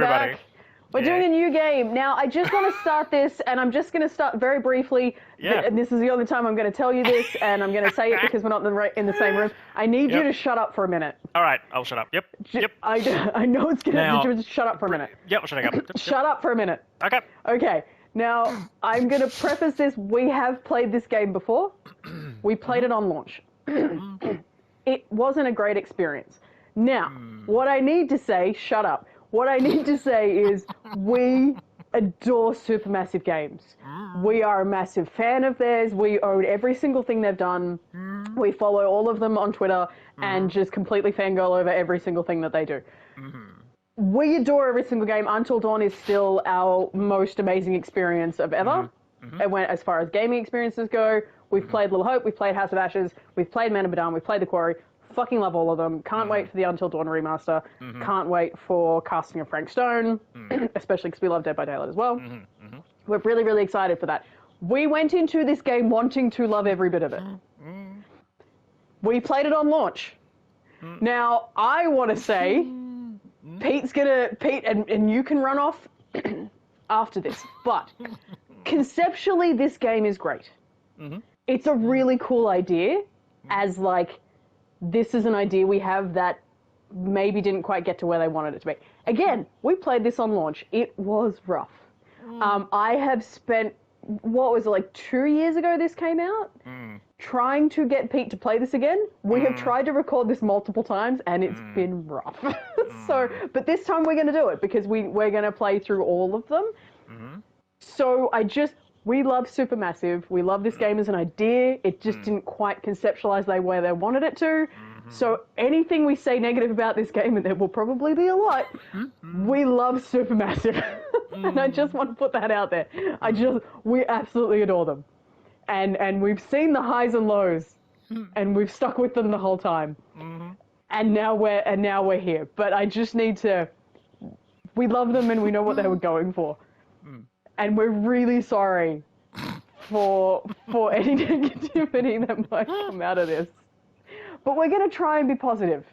everybody. Back. We're doing a new game. Now, I just want to start this, and I'm just going to start very briefly. Yeah. And this is the only time I'm going to tell you this, and I'm going to say it because we're not in the same room. I need you to shut up for a minute. All right, I'll shut up. Yep. I know it's going to just shut up for a minute. Yep, shutting up. Yep. Shut up for a minute. Okay. Okay. Now, I'm going to preface this. We have played this game before. We played it on launch. It wasn't a great experience. Now, what I need to say, shut up. What I need to say is we adore Supermassive Games. We are a massive fan of theirs. We own every single thing they've done. We follow all of them on Twitter and just completely fangirl over every single thing that they do. We adore every single game. Until Dawn is still our most amazing experience of ever. It went as far as gaming experiences go. We've played Little Hope, we've played House of Ashes, we've played Medan, we've played The Quarry. Fucking love all of them. Can't wait for the Until Dawn remaster. Can't wait for casting of Frank Stone, especially because we love Dead by Daylight as well. We're really, really excited for that. We went into this game wanting to love every bit of it. We played it on launch. Now, I want to say, Pete, and you can run off after this, but conceptually, this game is great. It's a really cool idea, as like, this is an idea we have that maybe didn't quite get to where they wanted it to be. Again, we played this on launch. It was rough. I have spent, what was it, like 2 years ago this came out? Trying to get Pete to play this again. We have tried to record this multiple times, and it's been rough. But this time we're going to do it, because we're going to play through all of them. So we love Supermassive. We love this game as an idea. It just didn't quite conceptualize where they wanted it to. So anything we say negative about this game, and there will probably be a lot, we love Supermassive. And I just want to put that out there. We absolutely adore them. And we've seen the highs and lows, and we've stuck with them the whole time. And now we're here. But I just need to, we love them and we know what they were going for. And we're really sorry for any negativity that might come out of this. But we're going to try and be positive.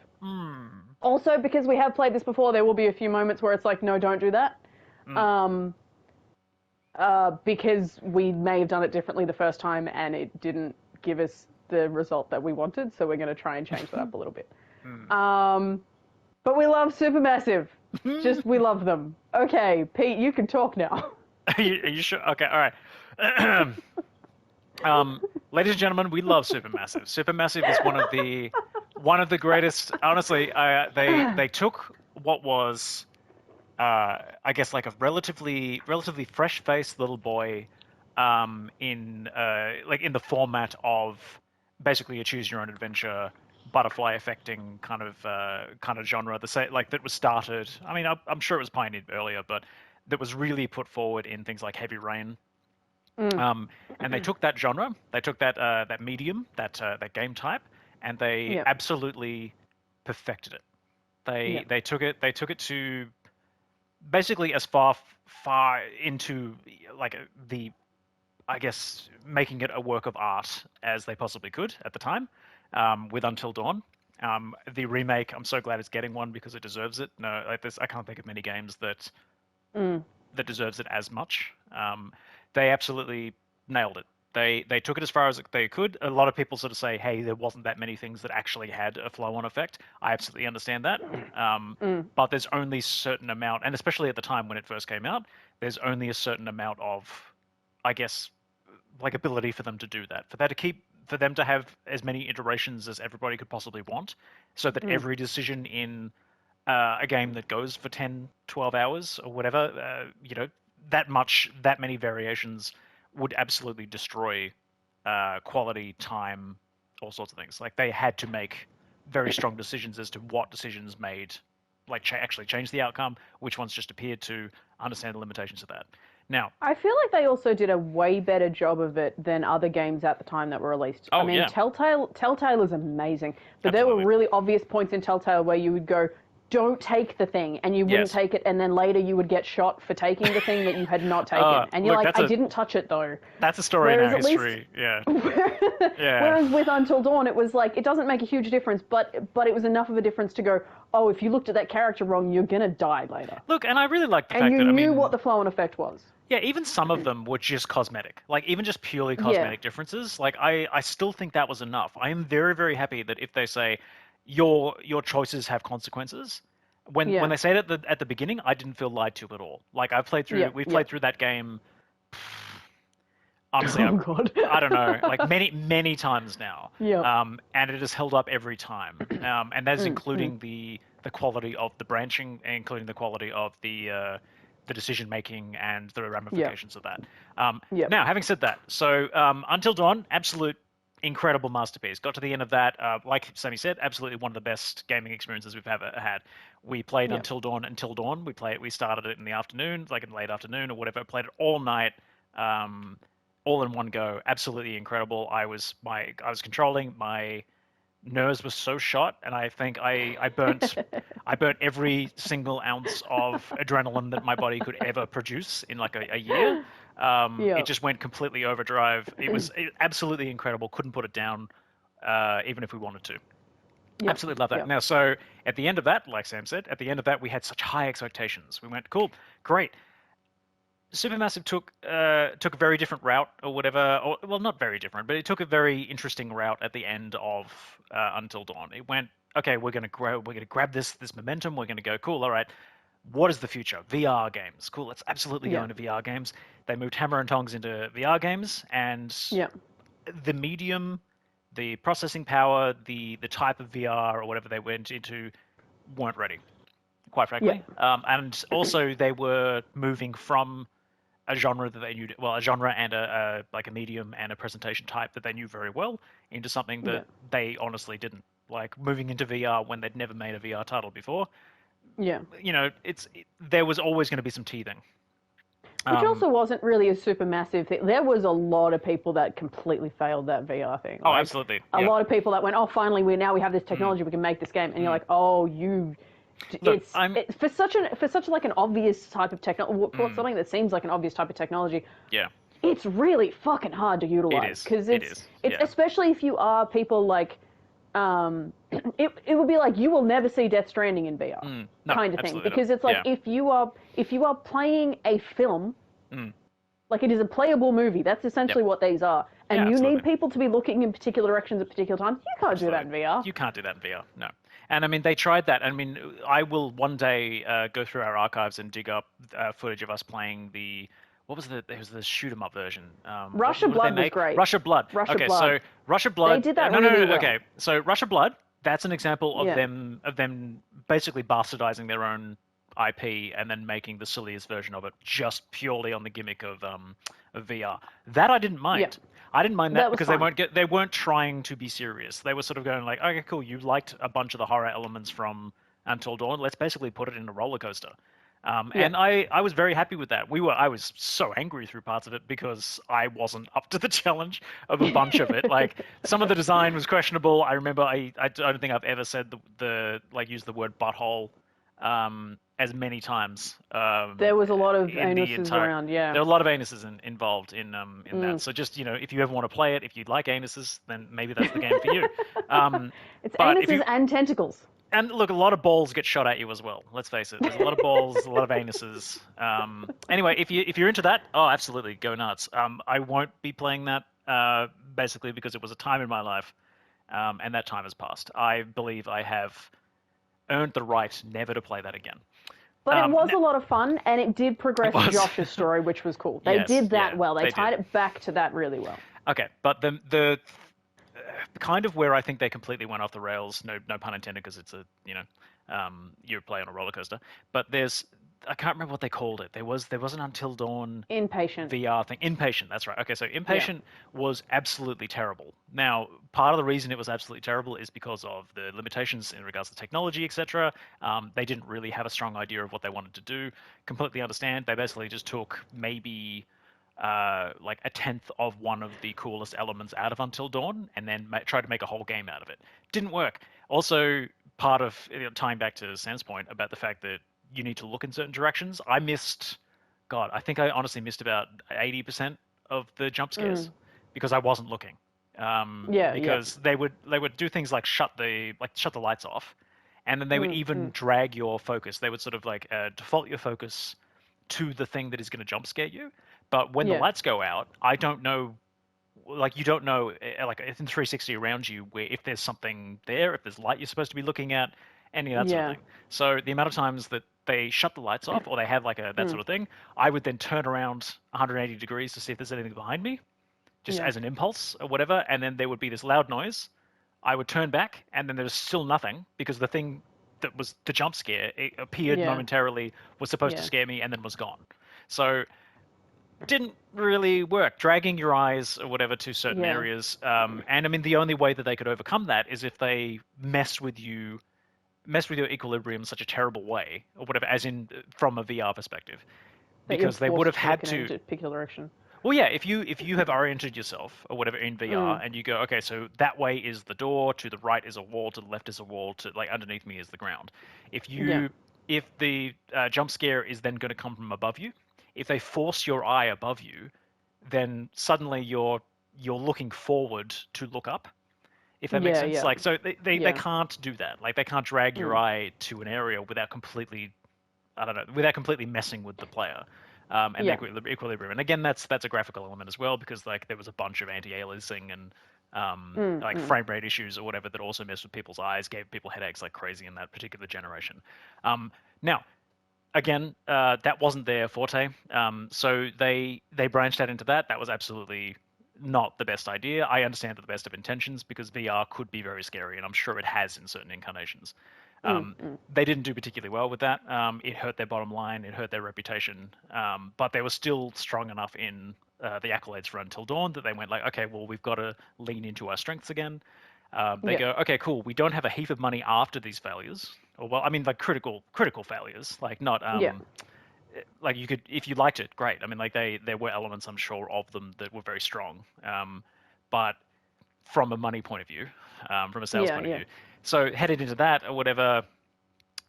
Also, because we have played this before, there will be a few moments where it's like, no, don't do that. Because we may have done it differently the first time and it didn't give us the result that we wanted. So we're going to try and change that up a little bit. But we love Supermassive. We love them. Okay, Pete, you can talk now. Are you sure? Okay, all right. Ladies and gentlemen, we love Supermassive. Supermassive is one of the greatest. Honestly, they took what was, I guess, like a relatively fresh-faced little boy, in the format of basically a choose-your-own-adventure, butterfly affecting kind of genre. That was started. I mean, I'm sure it was pioneered earlier, but that was really put forward in things like Heavy Rain. And they took that genre, they took that medium, that game type, and they absolutely perfected it. They took it to basically as far into like I guess making it a work of art as they possibly could at the time, with Until Dawn. The remake, I'm so glad it's getting one because it deserves it. No, like this, I can't think of many games that deserves it as much. They absolutely nailed it. They took it as far as they could. A lot of people sort of say, hey, there wasn't that many things that actually had a flow-on effect. I absolutely understand that. But there's only a certain amount, and especially at the time when it first came out, there's only a certain amount of, I guess, like ability for them to do that. For them to have as many iterations as everybody could possibly want, so that every decision in a game that goes for 10, 12 hours or whatever, that many variations would absolutely destroy quality, time, all sorts of things. Like, they had to make very strong decisions as to what decisions made, like, actually change the outcome, which ones just appeared to understand the limitations of that. Now, I feel like they also did a way better job of it than other games at the time that were released. Oh, I mean, yeah. Telltale is amazing, but Absolutely. there were really obvious points in Telltale where you would go, don't take the thing, and you wouldn't Yes. take it, and then later you would get shot for taking the thing that you had not taken. And you're Look, like, I didn't touch it though. That's a story in Whereas our at least- history. Yeah. Yeah. Whereas with Until Dawn, it was like, it doesn't make a huge difference, but it was enough of a difference to go, oh, if you looked at that character wrong, you're gonna die later. Look, and I really like the And fact you that, I knew mean, what the flow and effect was. yeah, even some of them were just cosmetic. Like, even just purely cosmetic differences. Like, I still think that was enough. I am very, very happy that if they say, your choices have consequences, when they say it at the beginning, I didn't feel lied to at all. Like, we've played through that game, honestly, Oh god. I don't know, like many times now. Yeah. And it has held up every time. And that is including the quality of the branching, including the quality of the decision making and the ramifications of that. Now, having said that, so Until Dawn, absolute incredible masterpiece. Got to the end of that, like Sammy said, absolutely one of the best gaming experiences we've ever had. We played Until Dawn. We started it in the afternoon, like in the late afternoon or whatever. Played it all night, all in one go. Absolutely incredible. I was controlling. My nerves were so shot, and I think I burnt every single ounce of adrenaline that my body could ever produce in like a year. It just went completely overdrive. It was absolutely incredible. Couldn't put it down, even if we wanted to. Absolutely love that. Now, so at the end of that, like Sam said, we had such high expectations. We went, cool, great. Supermassive took a very different route, or whatever. Or, well, not very different, but it took a very interesting route at the end of Until Dawn. It went, okay, we're gonna grab this momentum. We're gonna go, cool. All right, what is the future? VR games. Cool. Let's absolutely go into VR games. They moved hammer and tongs into VR games, and the medium, the processing power, the type of VR or whatever they went into weren't ready, quite frankly. And also they were moving from a genre that they knew, well, a genre and a like a medium and a presentation type that they knew very well, into something that they honestly didn't. Like, moving into VR when they'd never made a VR title before. You know, there was always going to be some teething. Which also wasn't really a Supermassive thing. There was a lot of people that completely failed that VR thing. Oh, absolutely. A lot of people that went, oh, finally, we have this technology, we can make this game, and you're like, oh, Look, it's for such like an obvious type of technology, for something that seems like an obvious type of technology. It's really fucking hard to utilize, because it's especially if you are people like, it would be like, you will never see Death Stranding in VR, kind of thing, because it's like, if you are playing a film, like, it is a playable movie. That's essentially what these are, and you need people to be looking in particular directions at particular times. You can't do that in VR. You can't do that in VR. No. And I mean, they tried that. I mean, I will one day go through our archives and dig up footage of us playing the. It was the shoot 'em up version. Rush of Blood was great. Rush of Blood. So Rush of Blood. They did that really well. Okay, so Rush of Blood. That's an example of them basically bastardizing their own IP and then making the silliest version of it just purely on the gimmick of VR. That I didn't mind. I didn't mind that because they weren't trying to be serious. They were sort of going like, okay, cool, you liked a bunch of the horror elements from Until Dawn. Let's basically put it in a roller coaster. And I was very happy with that. I was so angry through parts of it because I wasn't up to the challenge of a bunch of it. Like, some of the design was questionable. I remember I don't think I've ever said used the word butthole as many times. There was a lot of anuses around, There were a lot of anuses involved in that. So just, if you ever want to play it, if you like anuses, then maybe that's the game for you. It's anuses and tentacles. And look, a lot of balls get shot at you as well. Let's face it. There's a lot of balls, a lot of anuses. Anyway, if you're into that, oh, absolutely, go nuts. I won't be playing that basically because it was a time in my life, and that time has passed. I believe I have earned the right never to play that again. But it was a lot of fun, and it did progress Josh's story, which was cool. They did that well. They tied it back to that really well. Okay, but the kind of where I think they completely went off the rails, no pun intended, because it's you're playing on a roller coaster. But I can't remember what they called it. There was an Until Dawn Inpatient VR thing. Inpatient, that's right. Okay, so Inpatient was absolutely terrible. Now, part of the reason it was absolutely terrible is because of the limitations in regards to technology, etc. They didn't really have a strong idea of what they wanted to do. Completely understand. They basically just took maybe like a tenth of one of the coolest elements out of Until Dawn and then tried to make a whole game out of it. Didn't work. Also, part of tying back to Sam's point about the fact that you need to look in certain directions. I missed, God, I think I honestly missed about 80% of the jump scares because I wasn't looking. Yeah, yeah. Because they would do things like shut the lights off, and then they would even drag your focus. They would sort of like default your focus to the thing that is going to jump scare you. But when the Yeah. lights go out, I don't know, like you don't know, like in 360 around you, where if there's something there, if there's light you're supposed to be looking at, any of that sort of Yeah. thing. So the amount of times that they shut the lights off or they have like that sort of thing, I would then turn around 180 degrees to see if there's anything behind me, just Yeah. as an impulse or whatever, and then there would be this loud noise. I would turn back, and then there was still nothing because the thing that was the jump scare, it appeared Yeah. momentarily, was supposed to Yeah. scare me, and then was gone. So didn't really work. Dragging your eyes or whatever to certain Yeah. areas, and I mean the only way that they could overcome that is if they mess with your equilibrium in such a terrible way or whatever, as in from a VR perspective, That you're because they would have forced to had look in a to. particular direction. Well, yeah, if you have oriented yourself or whatever in VR and you go, okay, so that way is the door, to the right is a wall, to the left is a wall, to like underneath me is the ground. If Yeah. you if the jump scare is then going to come from above you, if they force your eye above you, then suddenly you're looking forward to look up. If that makes Yeah. sense, Yeah. like so they Yeah. can't do that. Like they can't drag your eye to an area without completely, I don't know, without completely messing with the player and the Yeah. equilibrium. And again, that's a graphical element as well because like there was a bunch of anti-aliasing and like frame rate issues or whatever that also messed with people's eyes, gave people headaches like crazy in that particular generation. Now, again, that wasn't their forte, so they branched out into that. That was absolutely not the best idea. I understand that the best of intentions because VR could be very scary, and I'm sure it has in certain incarnations. They didn't do particularly well with that. It hurt their bottom line, it hurt their reputation, but they were still strong enough in the accolades for Until Dawn that they went like, okay, well, we've got to lean into our strengths again. They Yeah. go, okay, cool. We don't have a heap of money after these failures, or well, I mean, like critical failures, like not Yeah. like you could if you liked it, great. I mean, like there were elements I'm sure of them that were very strong, but from a money point of view, from a sales Yeah. point of Yeah. view. So headed into that or whatever,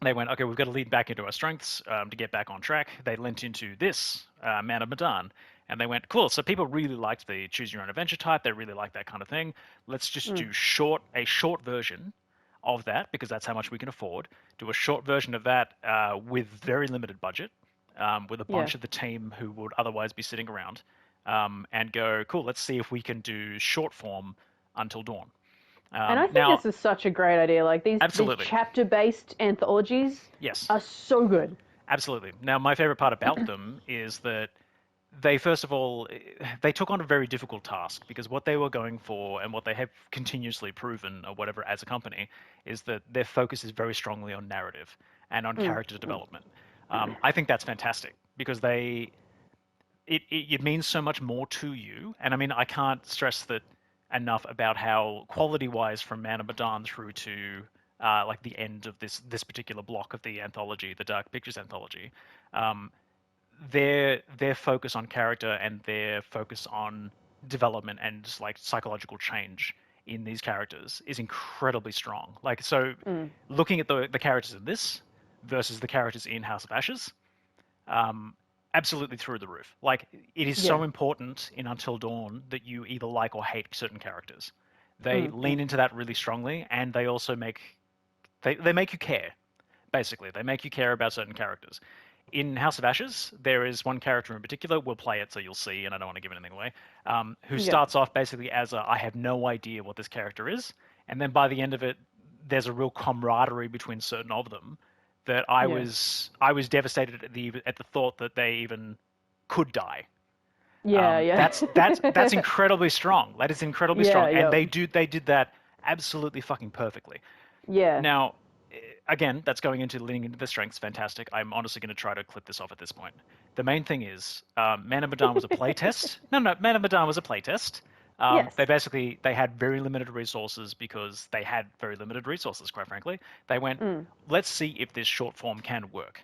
they went, okay, we've got to lead back into our strengths to get back on track. They lent into this Man of Medan, and they went, cool. So people really liked the choose your own adventure type. They really liked that kind of thing. Let's just do a short version of that because that's how much we can afford. Do a short version of that with very limited budget, with a Yeah. bunch of the team who would otherwise be sitting around, and go, cool. Let's see if we can do short form Until Dawn. And I think Now, this is such a great idea. Like these absolutely, chapter-based anthologies yes. are so good. Absolutely. Now, my favorite part about them is that they, first of all, they took on a very difficult task because what they were going for and what they have continuously proven or whatever as a company is that their focus is very strongly on narrative and on character development. I think that's fantastic because it means so much more to you. And I mean, I can't stress that enough about how quality-wise from Man of Medan through to like the end of this particular block of the anthology, the Dark Pictures Anthology, um, their focus on character and their focus on development and just like psychological change in these characters is incredibly strong. Like so, looking at the characters in this versus the characters in House of Ashes, um, absolutely through the roof. Like it is Yeah. so important in Until Dawn that you either like or hate certain characters. They lean into that really strongly, and they also they make you care. Basically, they make you care about certain characters. In House of Ashes, there is one character in particular. We'll play it so you'll see, and I don't want to give anything away. Who Yeah. starts off basically as I have no idea what this character is, and then by the end of it, there's a real camaraderie between certain of them that Yeah. I was devastated at the thought that they even could die. Yeah. Yeah. That's incredibly strong. That is incredibly Yeah. strong, and Yeah. they did that absolutely fucking perfectly. Yeah. Now, again, that's going into leaning into the strengths. Fantastic. I'm honestly going to try to clip this off at this point. The main thing is, Man of Medan was a playtest. No, Man of Medan was a playtest. Yes. They had very limited resources because they had very limited resources, quite frankly. They went, let's see if this short form can work.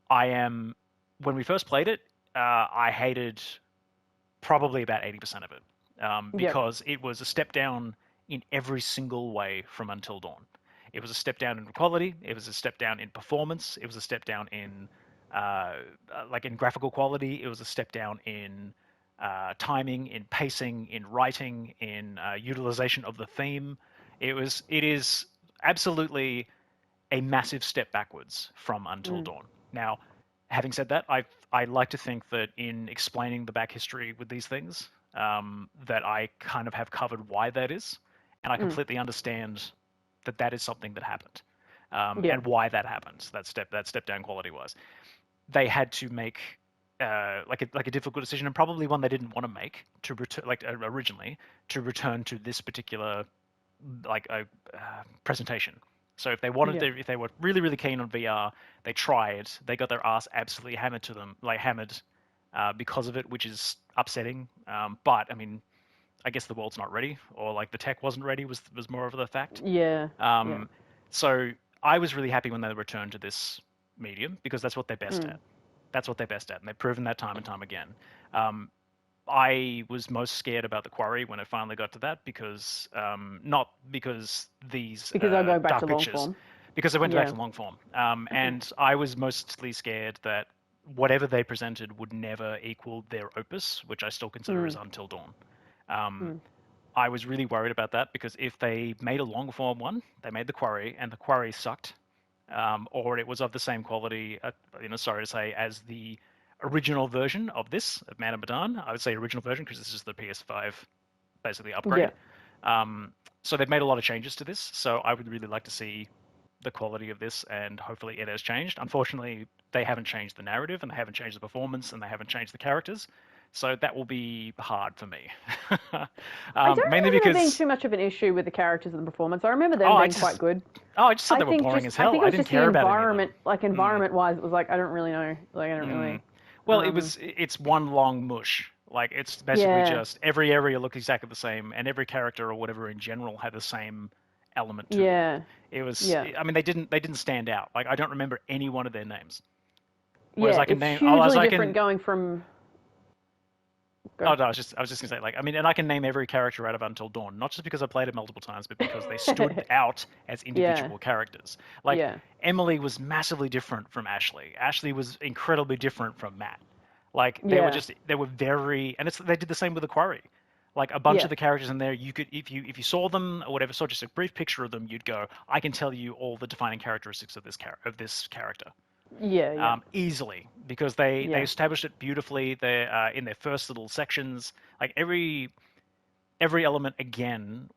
When we first played it, I hated probably about 80% of it Yep. because it was a step down in every single way from Until Dawn. It was a step down in quality. It was a step down in performance. It was a step down in in graphical quality. It was a step down in timing, in pacing, in writing, in utilization of the theme. It is absolutely a massive step backwards from Until Dawn. Now, having said that, I like to think that in explaining the back history with these things, that I kind of have covered why that is, and I completely understand that that is something that happened, and why that happened. That step down quality wise, they had to make like a difficult decision, and probably one they didn't want to make to return originally to return to this particular presentation. So if they wanted to, if they were really, really keen on VR, they tried. They got their ass absolutely hammered to them, hammered because of it, which is upsetting. But I mean, I guess the world's not ready, or the tech wasn't ready. Was more of the fact. Yeah. So I was really happy when they returned to this medium because that's what they're best at. That's what they're best at, and they've proven that time and time again. I was most scared about the Quarry when it finally got to that because not because these I go back Dark to long Pictures, form. because they went back to long form, and I was mostly scared that whatever they presented would never equal their opus, which I still consider as Until Dawn. I was really worried about that because if they made a long form one, they made the Quarry, and the Quarry sucked, or it was of the same quality, sorry to say, as the original version of this, of Man of Medan. I would say original version because this is the PS5 basically upgrade. So they've made a lot of changes to this, so I would really like to see the quality of this, and hopefully it has changed. Unfortunately, they haven't changed the narrative, and they haven't changed the performance, and they haven't changed the characters, so that will be hard for me. I don't mainly remember there because being too much of an issue with the characters and the performance. I remember them being quite good. Oh, I just thought they were boring as hell. I think it was didn't just care the about environment, environment-wise, it was I don't really know. I don't really... Well, it's one long mush. It's basically just every area looked exactly the same, and every character or whatever in general had the same element to them. It was. I mean, they didn't stand out. I don't remember any one of their names. Whereas I can it's name. hugely different going from. Oh no, I was just gonna say and I can name every character out of Until Dawn, not just because I played it multiple times, but because they stood out as individual characters. Emily was massively different from Ashley. Ashley was incredibly different from Matt. They were very, and they did the same with the Quarry. A bunch of the characters in there, you could, if you saw them or whatever, saw just a brief picture of them, you'd go, I can tell you all the defining characteristics of this character. Easily, because they established it beautifully. They in their first little sections, every element again.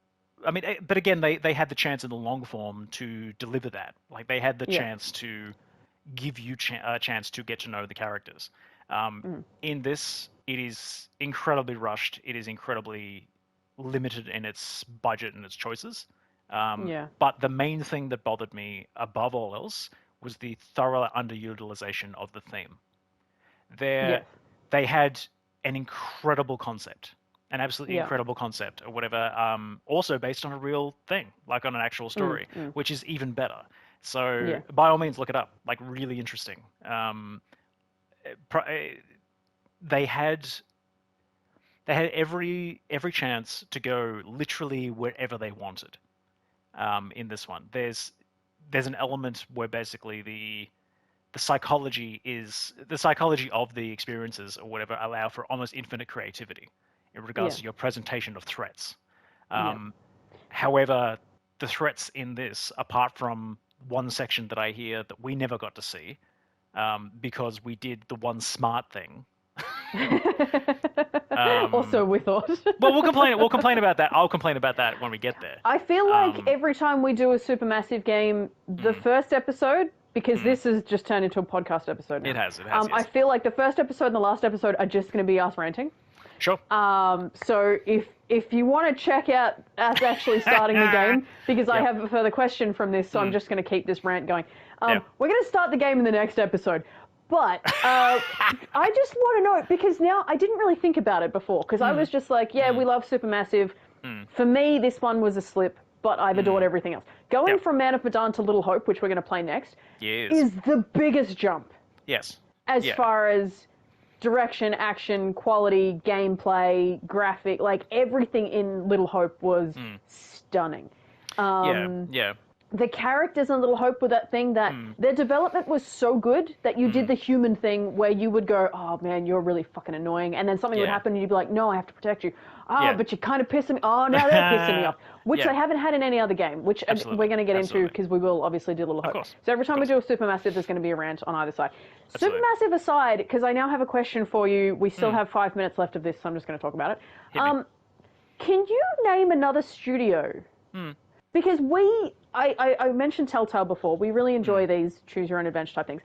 I mean, but again, they had the chance in the long form to deliver that. They had the chance to give you a chance to get to know the characters. In this, it is incredibly rushed. It is incredibly limited in its budget and its choices. But the main thing that bothered me they was the thorough underutilization of the theme. They had an incredible concept, an absolutely incredible concept, or whatever. Also based on a real thing, on an actual story, which is even better. So by all means, look it up. Really interesting. They had every chance to go literally wherever they wanted. In this one, there's an element where basically the psychology of the experiences or whatever allow for almost infinite creativity in regards to your presentation of threats. However, the threats in this, apart from one section that I hear that we never got to see, because we did the one smart thing. Also, we thought. Well, we'll complain about that. I'll complain about that when we get there. I feel like every time we do a Supermassive game, the first episode, because this has just turned into a podcast episode now. It has. Yes. I feel like the first episode and the last episode are just going to be us ranting. Sure. So if you want to check out us actually starting the game, because I have a further question from this, so I'm just going to keep this rant going. We're going to start the game in the next episode. But I just want to know, because now I didn't really think about it before, because I was just like, we love Supermassive. For me, this one was a slip, but I've adored everything else. Going from Man of Medan to Little Hope, which we're going to play next, is the biggest jump. Yes. As far as direction, action, quality, gameplay, graphic, everything in Little Hope was stunning. the characters in Little Hope were that thing that their development was so good that you did the human thing where you would go, oh man, you're really fucking annoying. And then something would happen and you'd be like, no, I have to protect you. Oh, but you're kind of pissing me. Oh, now they're pissing me off. Which they haven't had in any other game, which we're going to get into because we will obviously do Little Hope. Of course. So every time we do a Supermassive, there's going to be a rant on either side. Absolutely. Supermassive aside, because I now have a question for you. We still have 5 minutes left of this, so I'm just going to talk about it. Can you name another studio? Because I mentioned Telltale before. We really enjoy these choose your own adventure type things.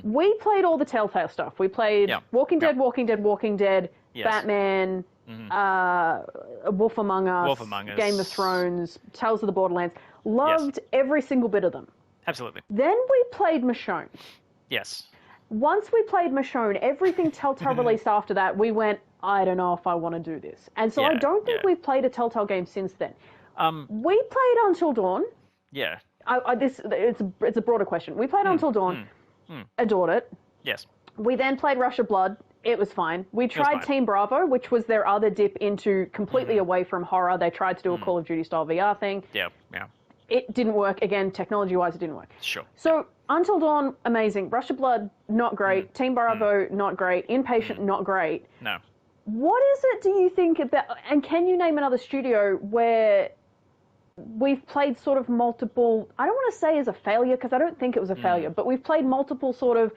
We played all the Telltale stuff. We played Walking Dead, Yes. Batman, Wolf Among Us, Game of Thrones, Tales of the Borderlands. Loved every single bit of them. Absolutely. Then we played Michonne. Yes. Once we played Michonne, everything Telltale released after that, we went, I don't know if I want to do this. And so I don't think we've played a Telltale game since then. We played Until Dawn. Yeah. It's a broader question. We played Until Dawn, adored it. Yes. We then played Rush of Blood. It was fine. We tried Team Bravo, which was their other dip into completely away from horror. They tried to do a Call of Duty style VR thing. Yeah. It didn't work. Again, technology-wise, it didn't work. Sure. So Until Dawn, amazing. Rush of Blood, not great. Team Bravo, not great. Inpatient, not great. No. What is it, do you think, about... And can you name another studio where we've played sort of multiple... I don't want to say as a failure, because I don't think it was a failure, but we've played multiple sort of...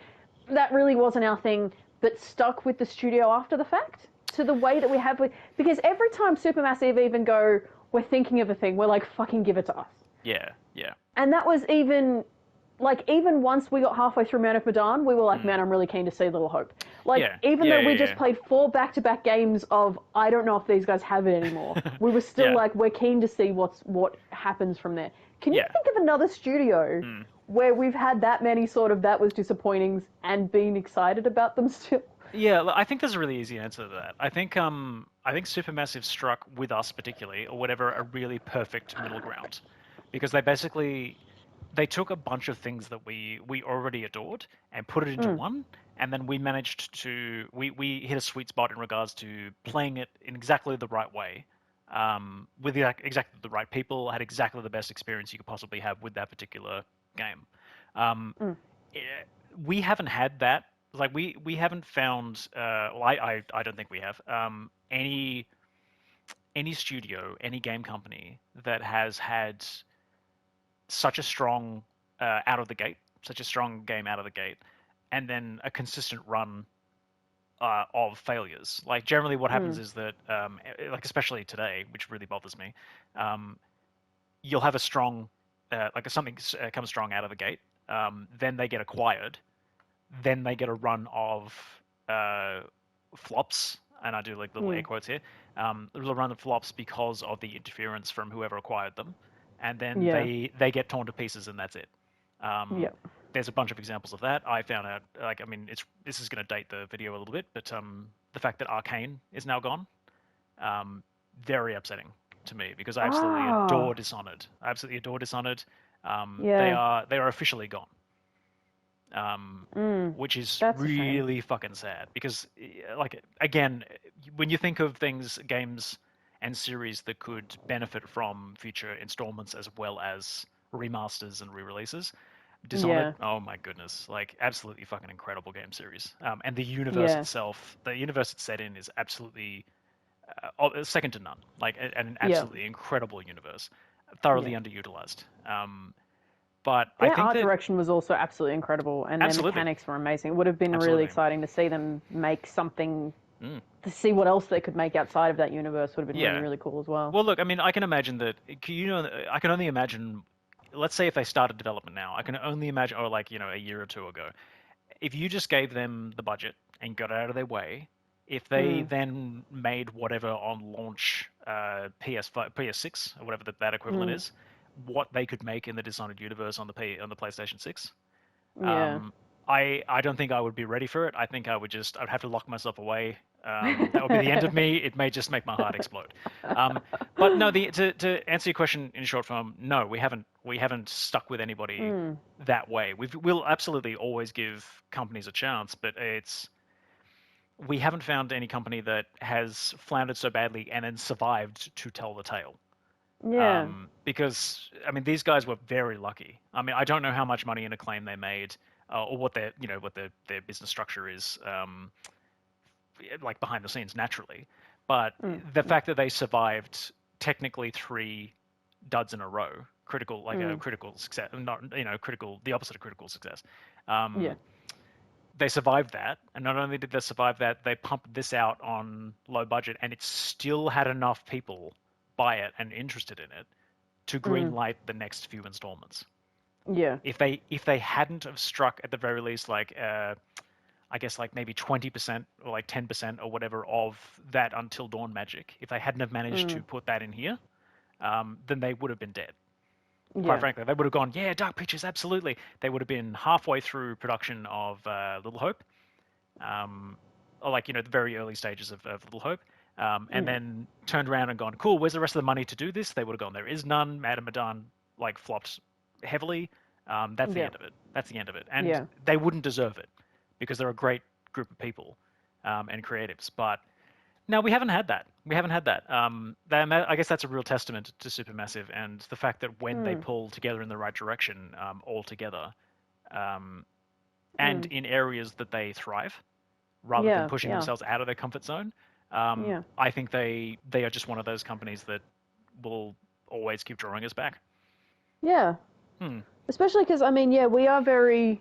That really wasn't our thing, but stuck with the studio after the fact? To the way that we have with... Because every time Supermassive even go, we're thinking of a thing, we're like, fucking give it to us. Yeah. And that was even... Like, even once we got halfway through Man of Medan, we were like, man, I'm really keen to see Little Hope. Like, even though we just played 4 back-to-back games of, I don't know if these guys have it anymore, we were still like, we're keen to see what happens from there. Can you think of another studio where we've had that many sort of that was disappointings and been excited about them still? Yeah, I think there's a really easy answer to that. I think Supermassive struck with us particularly, or whatever, a really perfect middle ground. Because they took a bunch of things that we already adored and put it into one, and then we managed to we hit a sweet spot in regards to playing it in exactly the right way, with exactly the right people, had exactly the best experience you could possibly have with that particular game. We haven't had that. Like we haven't found. Well, I don't think we have any studio, any game company that has had such a strong out of the gate, such a strong game out of the gate, and then a consistent run of failures. Like generally, what happens is that, like especially today, which really bothers me, you'll have a strong, like something comes strong out of the gate, then they get acquired, then they get a run of flops, and I do like little air quotes here. There's a run of flops because of the interference from whoever acquired them. And then they get torn to pieces, and that's it. There's a bunch of examples of that. I found out, like, I mean, this is going to date the video a little bit, but the fact that Arcane is now gone, very upsetting to me because I absolutely adore Dishonored. I absolutely adore Dishonored. They are officially gone, which is really fucking sad because, like, again, when you think of games and series that could benefit from future installments as well as remasters and re-releases. Dishonored, oh my goodness, like absolutely fucking incredible game series. And the universe itself, the universe it's set in is absolutely second to none. Like an absolutely incredible universe, thoroughly underutilized. But I think art that direction was also absolutely incredible, and their mechanics were amazing. It would have been really exciting to see them make something. To see what else they could make outside of that universe would have been really, really cool as well. Well, look, I mean, I can imagine that. I can only imagine. Let's say if they started development now, I can only imagine, or like a year or two ago, if you just gave them the budget and got out of their way, if they then made whatever on launch PS5, PS6 or whatever that equivalent is, what they could make in the Dishonored universe on the PlayStation 6. I don't think I would be ready for it. I think I'd have to lock myself away. That would be the end of me. It may just make my heart explode. But no, to answer your question in short form, no, we haven't stuck with anybody that way. We'll absolutely always give companies a chance, but we haven't found any company that has floundered so badly and then survived to tell the tale. Yeah. Because I mean these guys were very lucky. I mean I don't know how much money in Acclaim they made, or what their business structure is, like behind the scenes naturally, but the fact that they survived technically three duds in a row, critical like a critical success, not critical, the opposite of critical success. Yeah. They survived that, and not only did they survive that, they pumped this out on low budget, and it still had enough people buy it and interested in it to greenlight the next few installments. Yeah. If they hadn't have struck at the very least like I guess like maybe 20% or like 10% or whatever of that Until Dawn magic, if they hadn't have managed to put that in here, then they would have been dead. Quite frankly, they would have gone, yeah, Dark Pictures, absolutely. They would have been halfway through production of Little Hope, or like the very early stages of Little Hope, and then turned around and gone, cool. Where's the rest of the money to do this? They would have gone, there is none. Mad and Medan like flopped heavily. That's the end of it. That's the end of it, and they wouldn't deserve it because they're a great group of people and creatives, but. No, we haven't had that. We haven't had that. I guess that's a real testament to Supermassive and the fact that when they pull together in the right direction, all together, and in areas that they thrive, rather than pushing themselves out of their comfort zone, I think they are just one of those companies that will always keep drawing us back. Yeah. Especially because, I mean, we are very,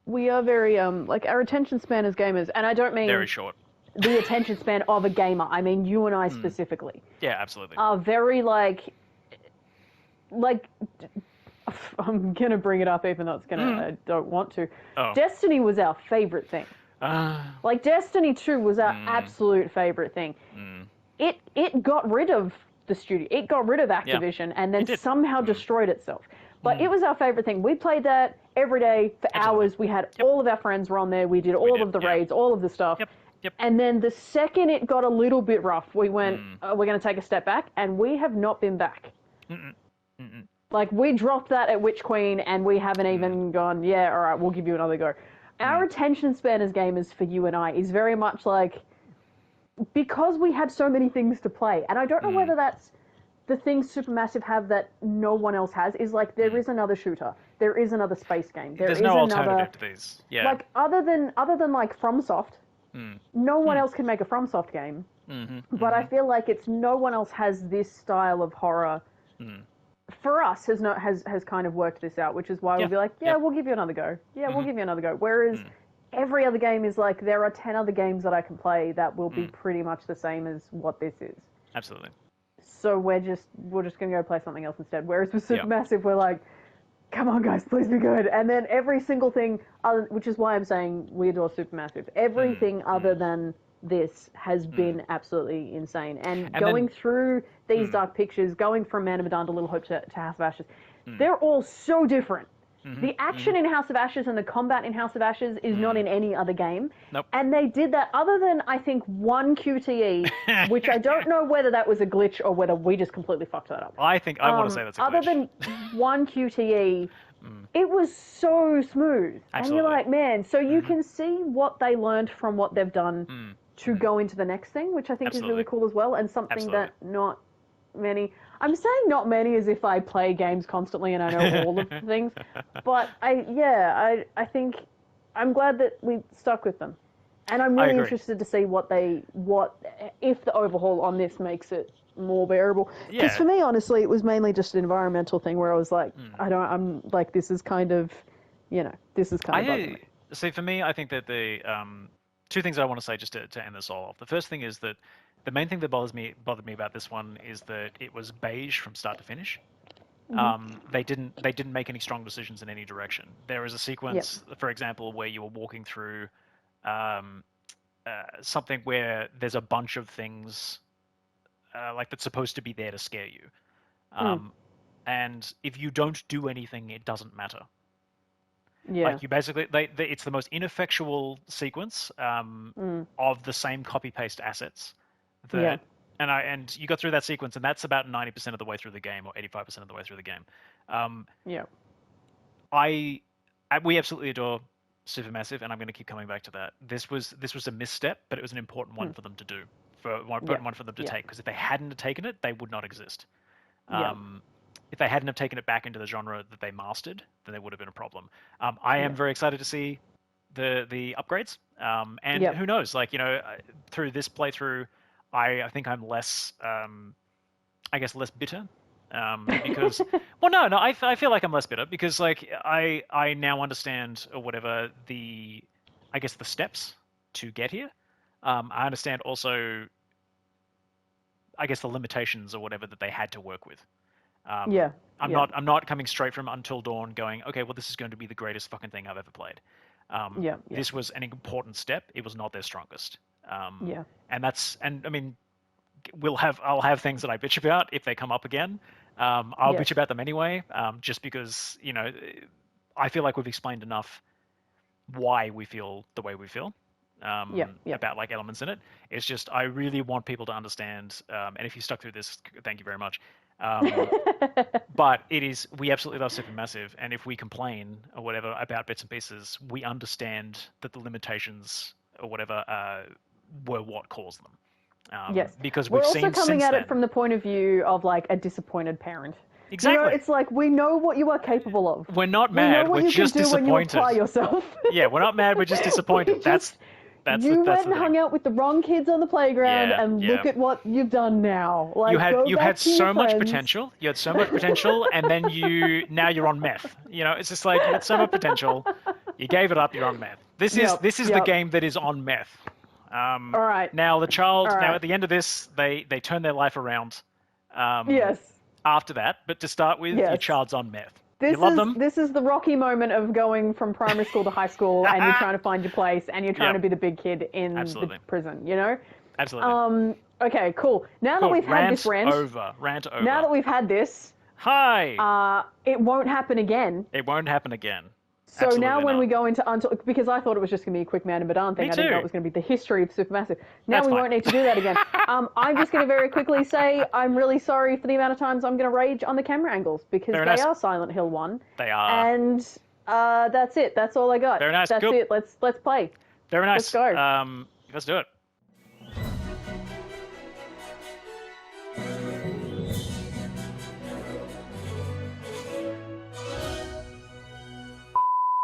like, our attention span as gamers, and I don't mean... Very short. The attention span of a gamer, I mean you and I specifically, yeah, absolutely, are very like I'm gonna bring it up even though it's gonna I don't want to. Destiny was our favorite thing. Like Destiny 2 was our absolute favorite thing. It got rid of the studio, it got rid of Activision, and then somehow destroyed itself. But it was our favorite thing. We played that every day for hours. We had all of our friends were on there. We did all of the raids, all of the stuff. Yep. And then the second it got a little bit rough, we went, we're going to take a step back, and we have not been back. Like, we dropped that at Witch Queen, and we haven't even gone, yeah, all right, we'll give you another go. Our attention span as gamers for you and I is very much like, because we had so many things to play, and I don't know whether that's the things Supermassive have that no one else has, is like, there is another shooter, there is another space game, there's no alternative to these. Yeah. Like, other than like FromSoft, no one else can make a FromSoft game, but I feel like no one else has this style of horror. For us, has kind of worked this out, which is why we'll be like, we'll give you another go. Yeah, we'll give you another go. Whereas every other game is like, there are 10 other games that I can play that will be pretty much the same as what this is. Absolutely. So we're just gonna go play something else instead. Whereas with Supermassive, we're like, come on, guys, please be good. And then every single thing, which is why I'm saying we adore Supermassive, everything other than this has been absolutely insane. And going through these Dark Pictures, going from Man of Medan to Little Hope to House of Ashes, they're all so different. The action in House of Ashes and the combat in House of Ashes is not in any other game. Nope. And they did that other than, I think, one QTE, which I don't know whether that was a glitch or whether we just completely fucked that up. I want to say that's a glitch. Other than one QTE, it was so smooth. Absolutely. And you're like, man, so you can see what they learned from what they've done to go into the next thing, which I think is really cool as well, and something that not many... I'm saying not many as if I play games constantly and I know all of the things, but I think I'm glad that we stuck with them, and I'm really interested to see what if the overhaul on this makes it more bearable. Because for me, honestly, it was mainly just an environmental thing where I was like, I'm like, this is kind of bugging me. See, for me, I think that the two things I want to say just to end this all off. The first thing is that the main thing that bothered me about this one is that it was beige from start to finish. They didn't make any strong decisions in any direction. There is a sequence, for example, where you were walking through something where there's a bunch of things like that's supposed to be there to scare you, and if you don't do anything, it doesn't matter. Like you basically, it's the most ineffectual sequence of the same copy paste assets. And you got through that sequence, and that's about 90% of the way through the game, or 85% of the way through the game. We absolutely adore Supermassive, and I'm going to keep coming back to that. This was a misstep, but it was an important one for them to do, one for them to take. Because if they hadn't taken it, they would not exist. If they hadn't have taken it back into the genre that they mastered, then there would have been a problem. I am very excited to see the upgrades. And who knows? Like, through this playthrough, I think I'm less, I guess, less bitter. Because, well, no, I feel like I'm less bitter because, like, I now understand or whatever I guess the steps to get here. I understand also, I guess, the limitations or whatever that they had to work with. I'm not coming straight from Until Dawn going, okay, well, this is going to be the greatest fucking thing I've ever played. This was an important step. It was not their strongest. And I mean, I'll have things that I bitch about if they come up again. I'll bitch about them anyway, just because, I feel like we've explained enough why we feel the way we feel. About like elements in it. It's just I really want people to understand, and if you stuck through this, thank you very much. But we absolutely love Supermassive, and if we complain or whatever about bits and pieces, we understand that the limitations or whatever were what caused them. Because we're also coming at it from the point of view of like a disappointed parent. Exactly. It's like, we know what you are capable of. We're not mad. We're just disappointed. When you apply yourself. We're not mad. We're just disappointed. You went and hung out with the wrong kids on the playground, and look at what you've done now. Like, you had so much potential. You had so much potential, and then now you're on meth. It's just like you had so much potential. You gave it up. You're on meth. This is the game that is on meth. All right. Now the child. Now at the end of this, they turn their life around. After that, but to start with, your child's on meth. You love them. This is the Rocky moment of going from primary school to high school, and you're trying to find your place, and you're trying to be the big kid in the prison. Absolutely. Okay. Cool. Now that we've had this rant over. Now that we've had this, it won't happen again. It won't happen again. So now when we go into because I thought it was just going to be a quick Man and Medan thing. I didn't know it was going to be the history of Supermassive. Now we won't need to do that again. I'm just going to very quickly say I'm really sorry for the amount of times I'm going to rage on the camera angles because they are Silent Hill 1. They are. And that's it. That's all I got. Very nice. That's it. Let's play. Very nice. Let's go. Let's do it.